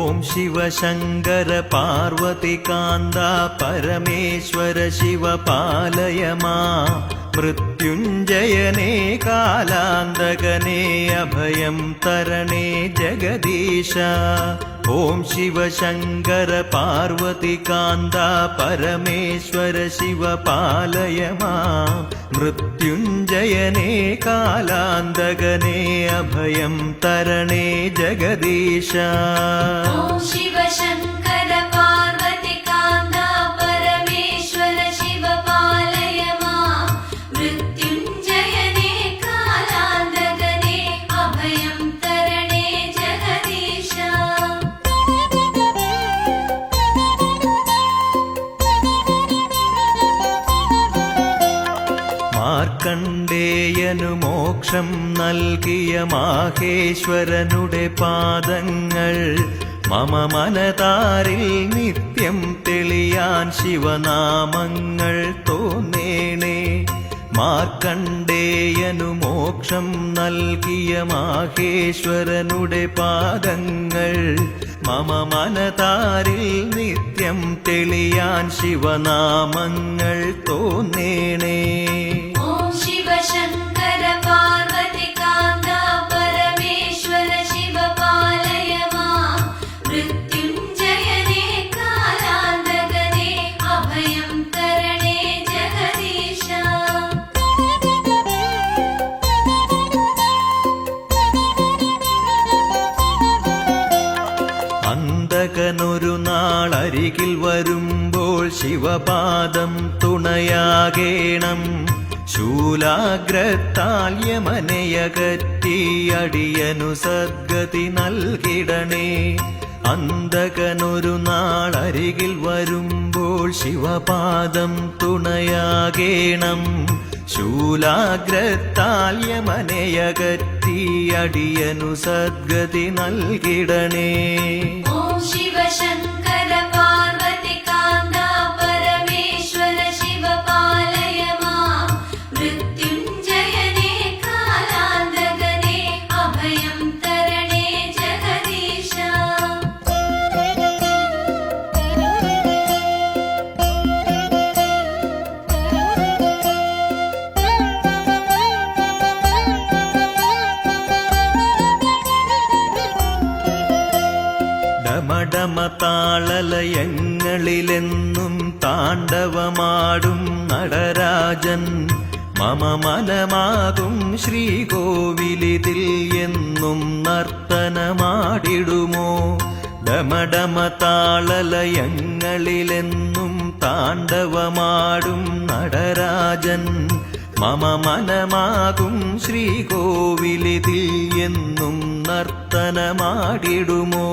ഓം ശിവശങ്കര പാർവതികാന്ത പരമേശ്വര ശിവ പാലയ മാം മൃത്യുഞ്ജയനേ കാലാന്തകനേ അഭയം തരണേ ജഗദീശ. ഓം ശിവശങ്കര പാർവതികാന്ത പരമേശ്വര ശിവ പാലയ മാം മൃത്യുഞ്ജയനേ കാലാന്തകനേ അഭയം തരണേ ജഗദീശ. ഓം ശിവശങ്കര പാർവതികാന്ത പരമേശ്വര ശിവ പാലയ മാം മൃത്യുഞ്ജയനേ കാലാന്തകനേ അഭയം തരണേ ജഗദീശ. മാർക്കണ്ഡേയനു മോക്ഷം നൽകിയ മാഹേശ്വരനുടെ പാദങ്ങൾ മമ മനതാരിൽ നിത്യം തെളിയാൻ ശിവനാമങ്ങൾ തോന്നേണേ. മാർക്കണ്ഡേയനു മോക്ഷം നൽകിയ മാഹേശ്വരനുടെ പാദങ്ങൾ മമ മനതാരിൽ നിത്യം തെളിയാൻ ശിവനാമങ്ങൾ തോന്നേണേ. ഓം ശിവശങ്കര പാർവതികാന്ത പരമേശ്വര ശിവ പാലയ മാം മൃത്യുഞ്ജയനേ കാലാന്തകനേ അഭയം തരണേ ജഗദീശ. അന്തകനൊരു നാൾ അരികിൽ വരുമ്പോൾ ശിവപാദം തുണയാകേണം. ശൂലാഗ്രത്താൽ യമനയകറ്റി അടിയനു സദ്ഗതി നൽകിടണേ. അന്തകനൊരു നാൾ അരികിൽ വരുമ്പോൾ ശിവപാദം തുണയാകേണം. ശൂലാഗ്രത്താൽ യമനയകറ്റി അടിയനു സദ്ഗതി നൽകിടണേ. ഓം ശിവശങ്കര പാർവതികാന്ത പരമേശ്വര ശിവ പാലയ മാം മൃത്യുഞ്ജയനേ കാലാന്തകനേ അഭയം തരണേ ജഗദീശ. ഡമഡമതാളലയങ്ങളിലെന്നും താണ്ഡവമാടും നടരാജൻ മമ മനമാകും ശ്രീകോവിലിതിൽ എന്നും നർത്തനമാടിടുമോ. ഡമഡമതാളലയങ്ങളിലെന്നും താണ്ഡവമാടും നടരാജൻ മമ മനമാകും ശ്രീകോവിലിതിൽ എന്നും നർത്തനമാടിടുമോ.